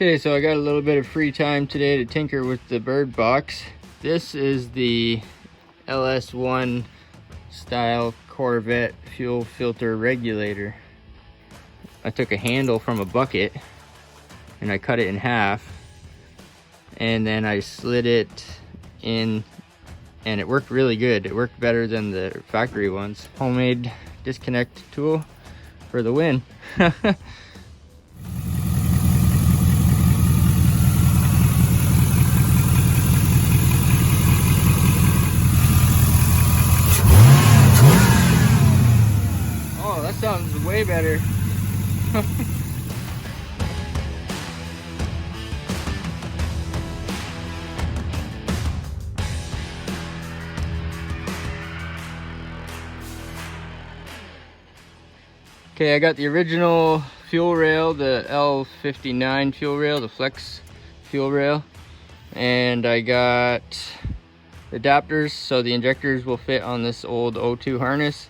Okay, so I got a little bit of free time today to tinker with the bird box. This is the LS1 style Corvette fuel filter regulator. I took a handle from a bucket and I cut it in half, and then I slid it in, and it worked really good. It worked better than the factory ones. Homemade disconnect tool for the win. Oh, that sounds way better. Okay, I got the original fuel rail, the L59 fuel rail, the flex fuel rail, and I got adapters so the injectors will fit on this old O2 harness.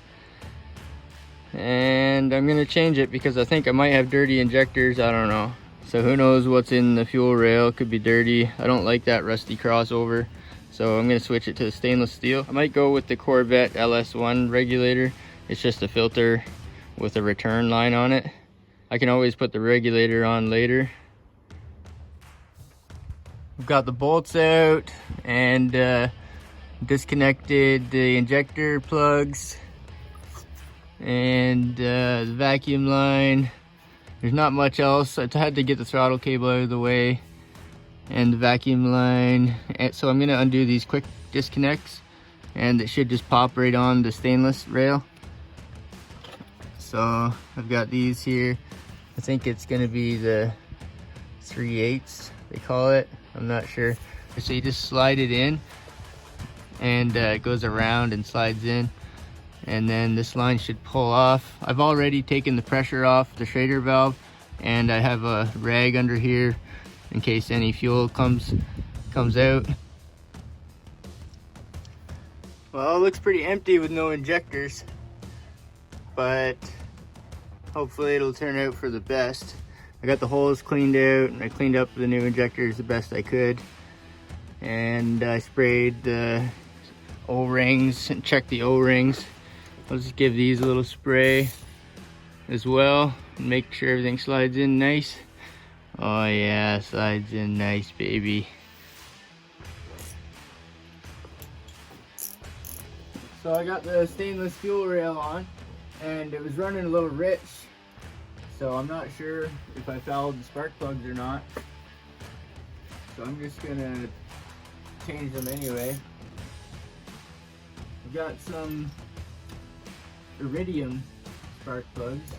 And I'm gonna change it because I think I might have dirty injectors, I don't know. So who knows what's in the fuel rail, could be dirty. I don't like that rusty crossover, so I'm gonna switch it to the stainless steel. I might go with the Corvette LS1 regulator. It's just a filter with a return line on it. I can always put the regulator on later. I've got the bolts out and disconnected the injector plugs and the vacuum line. There's not much else. I had to get the throttle cable out of the way and the vacuum line. And so I'm gonna undo these quick disconnects and it should just pop right on the stainless rail. So I've got these here. I think it's gonna be the 3/8 they call it. I'm not sure. So you just slide it in and it goes around and slides in. And then this line should pull off. I've already taken the pressure off the Schrader valve, and I have a rag under here in case any fuel comes out. Well, it looks pretty empty with no injectors, but hopefully it'll turn out for the best. I got the holes cleaned out and I cleaned up the new injectors the best I could, and I sprayed the O-rings and checked the O-rings. I'll just give these a little spray as well and make sure everything slides in nice. Oh yeah, slides in nice, baby. So I got the stainless fuel rail on and it was running a little rich, so I'm not sure if I fouled the spark plugs or not. So I'm just gonna change them anyway. I've got some iridium spark plugs.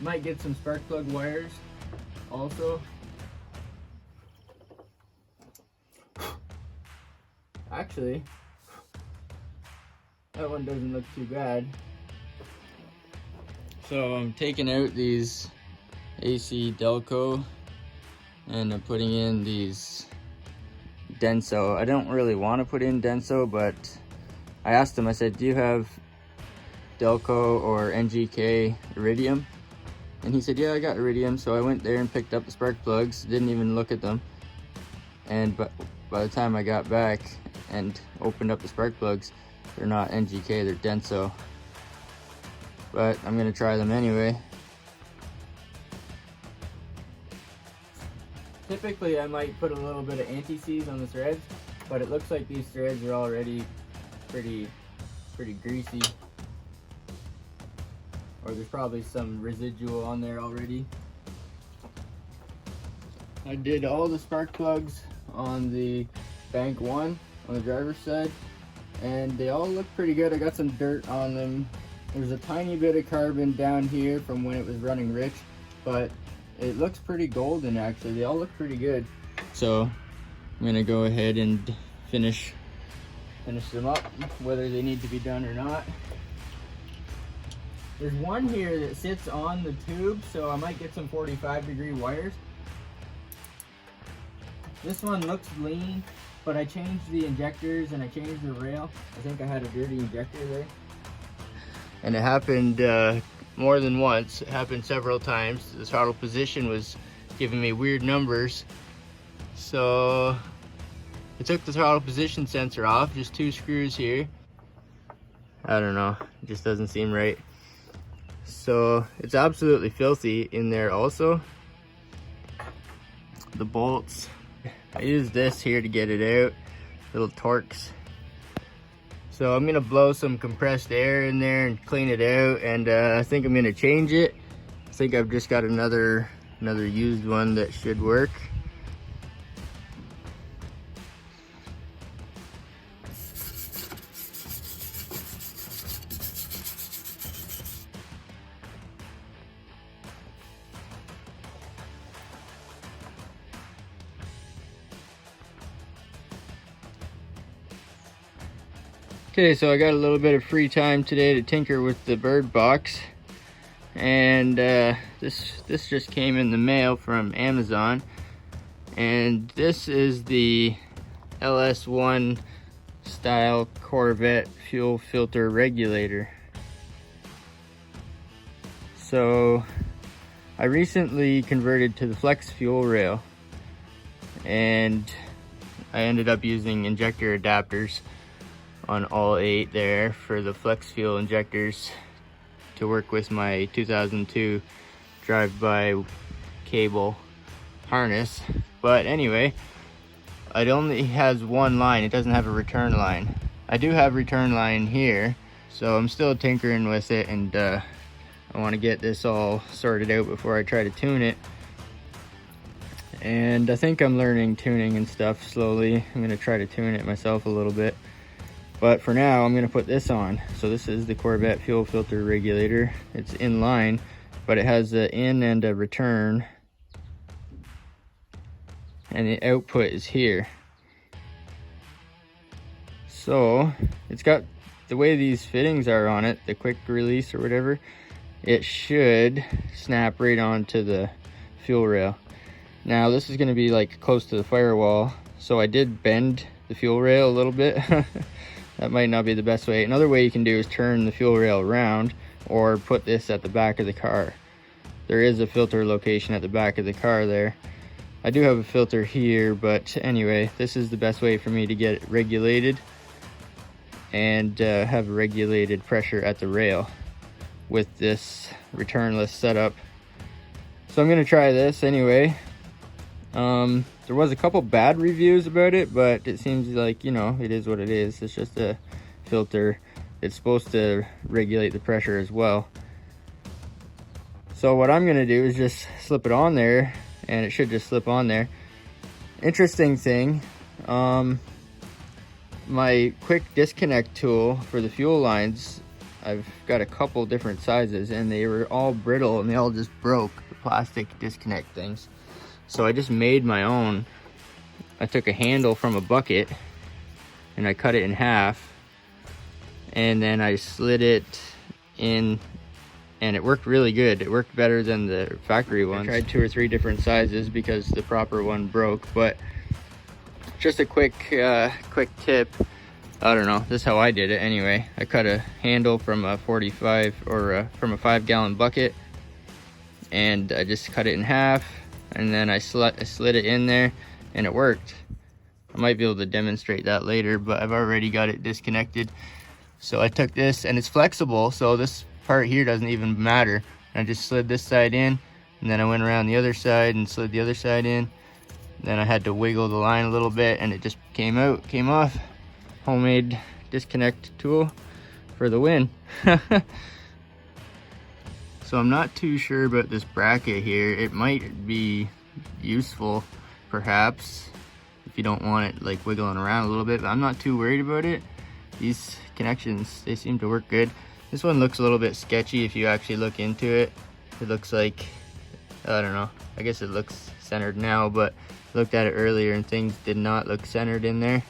Might get some spark plug wires also. Actually, that one doesn't look too bad. So I'm taking out these AC Delco and I'm putting in these Denso. I don't really want to put in Denso, but I asked him, I said, do you have Delco or NGK iridium? And he said, yeah, I got iridium. So I went there and picked up the spark plugs, didn't even look at them. And by the time I got back and opened up the spark plugs, they're not NGK, they're Denso. But I'm gonna try them anyway. Typically I might put a little bit of anti-seize on the threads, but it looks like these threads are already pretty greasy, or there's probably some residual on there already. I did all the spark plugs on the bank one on the driver's side and they all look pretty good. I got some dirt on them. There's a tiny bit of carbon down here from when it was running rich, but it looks pretty golden actually. They all look pretty good. So I'm gonna go ahead and finish them up, whether they need to be done or not. There's one here that sits on the tube, so I might get some 45-degree wires. This one looks lean, but I changed the injectors and I changed the rail. I think I had a dirty injector there. And it happened more than once. It happened several times. The throttle position was giving me weird numbers. So I took the throttle position sensor off, just 2 screws here. I don't know, it just doesn't seem right. So it's absolutely filthy in there also. The bolts, I use this here to get it out, little Torx. So I'm gonna blow some compressed air in there and clean it out, and I think I'm gonna change it. I think I've just got another used one that should work. Okay, so I got a little bit of free time today to tinker with the bird box, and this just came in the mail from Amazon, and this is the LS1 style Corvette fuel filter regulator. So I recently converted to the flex fuel rail, and I ended up using injector adapters on all 8 there for the flex fuel injectors to work with my 2002 drive-by cable harness. But anyway, it only has 1 line, it doesn't have a return line. I do have return line here, so I'm still tinkering with it, and I want to get this all sorted out before I try to tune it. And I think I'm learning tuning and stuff slowly. I'm going to try to tune it myself a little bit. But for now, I'm gonna put this on. So this is the Corvette fuel filter regulator. It's in line, but it has an in and a return. And the output is here. So it's got, the way these fittings are on it, the quick release or whatever, it should snap right onto the fuel rail. Now this is gonna be like close to the firewall. So I did bend the fuel rail a little bit. That might not be the best way. Another way you can do is turn the fuel rail around, or put this at the back of the car. There is a filter location at the back of the car there. I do have a filter here, but anyway, this is the best way for me to get it regulated and have regulated pressure at the rail with this returnless setup. So I'm gonna try this anyway. There was a couple bad reviews about it, but it seems like, you know, it is what it is. It's just a filter. It's supposed to regulate the pressure as well. So what I'm gonna do is just slip it on there, and it should just slip on there. Interesting thing, my quick disconnect tool for the fuel lines, I've got a couple different sizes, and they were all brittle, and they all just broke, the plastic disconnect things. So I just made my own. I took a handle from a bucket and I cut it in half, and then I slid it in, and it worked really good. It worked better than the factory ones. I tried 2 or 3 different sizes because the proper one broke, but just a quick tip. I don't know, this is how I did it anyway. I cut a handle from a 45 or from a 5-gallon bucket, and I just cut it in half, and then I slid it in there, and it worked. I might be able to demonstrate that later, but I've already got it disconnected. So I took this, and it's flexible, so this part here doesn't even matter. I just slid this side in, and then I went around the other side and slid the other side in. Then I had to wiggle the line a little bit, and it just came off. Homemade disconnect tool for the win. So I'm not too sure about this bracket here. It might be useful, perhaps, if you don't want it like wiggling around a little bit, but I'm not too worried about it. These connections, they seem to work good. This one looks a little bit sketchy if you actually look into it. It looks like, I don't know, I guess it looks centered now, but I looked at it earlier and things did not look centered in there.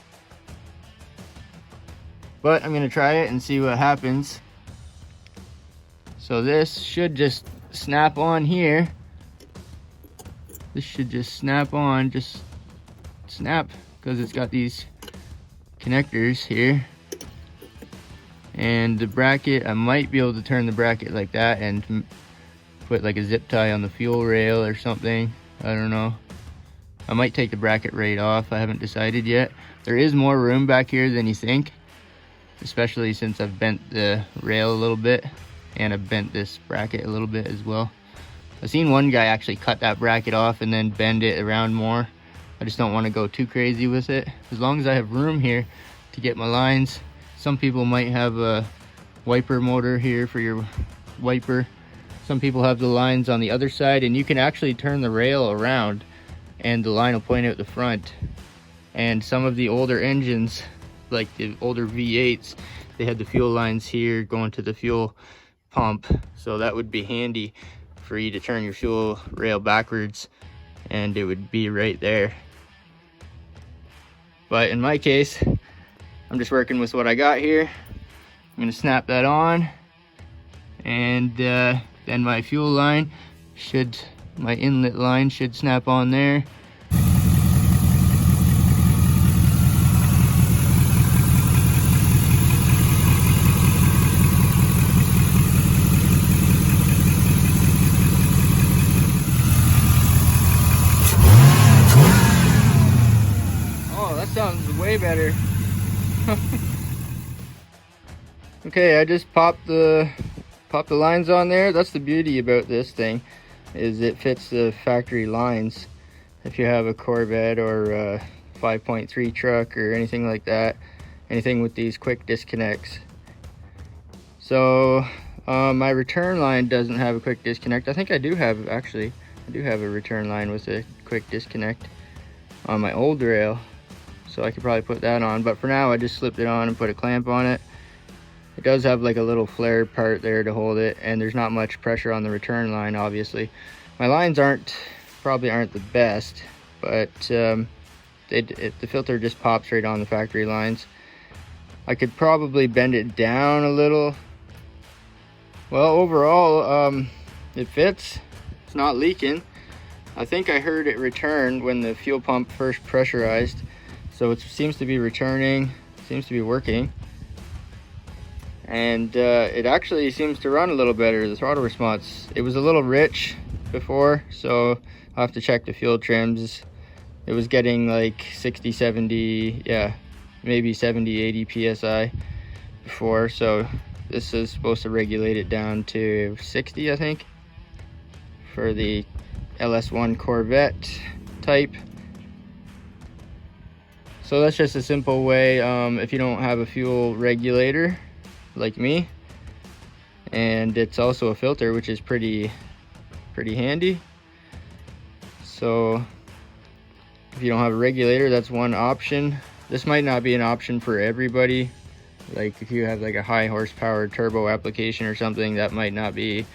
But I'm gonna try it and see what happens. So this should just snap on here. This should just snap on, just snap, because it's got these connectors here. And the bracket, I might be able to turn the bracket like that and put like a zip tie on the fuel rail or something. I don't know. I might take the bracket right off. I haven't decided yet. There is more room back here than you think, especially since I've bent the rail a little bit and I've bent this bracket a little bit as well. I've seen one guy actually cut that bracket off and then bend it around more. I just don't want to go too crazy with it. As long as I have room here to get my lines. Some people might have a wiper motor here for your wiper. Some people have the lines on the other side, and you can actually turn the rail around and the line will point out the front. And some of the older engines, like the older V8s, they had the fuel lines here going to the fuel pump, so that would be handy for you to turn your fuel rail backwards and it would be right there. But in my case, I'm just working with what I got here. I'm gonna snap that on, and then my fuel line should, my inlet line should snap on there. Oh, that sounds way better. Okay, I just popped the lines on there. That's the beauty about this thing, is it fits the factory lines. If you have a Corvette or a 5.3 truck or anything like that, anything with these quick disconnects. So my return line doesn't have a quick disconnect. I think I do have, actually, I do have a return line with a quick disconnect on my old rail. So I could probably put that on, but for now I just slipped it on and put a clamp on it. It does have like a little flare part there to hold it, and there's not much pressure on the return line, obviously. My lines probably aren't the best, but the filter just pops right on the factory lines. I could probably bend it down a little. Well, overall, it fits. It's not leaking. I think I heard it return when the fuel pump first pressurized. So it seems to be returning, seems to be working. And it actually seems to run a little better, the throttle response. It was a little rich before, so I'll have to check the fuel trims. It was getting like 60, 70, yeah, maybe 70, 80 PSI before. So this is supposed to regulate it down to 60, I think, for the LS1 Corvette type. So that's just a simple way, if you don't have a fuel regulator like me, and it's also a filter, which is pretty handy. So if you don't have a regulator, that's one option. This might not be an option for everybody. Like if you have like a high horsepower turbo application or something, that might not be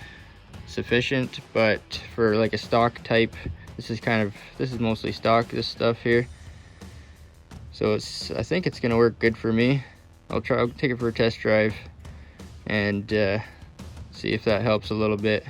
sufficient, but for like a stock type, this is mostly stock, this stuff here. So I think it's gonna work good for me. I'll take it for a test drive and see if that helps a little bit.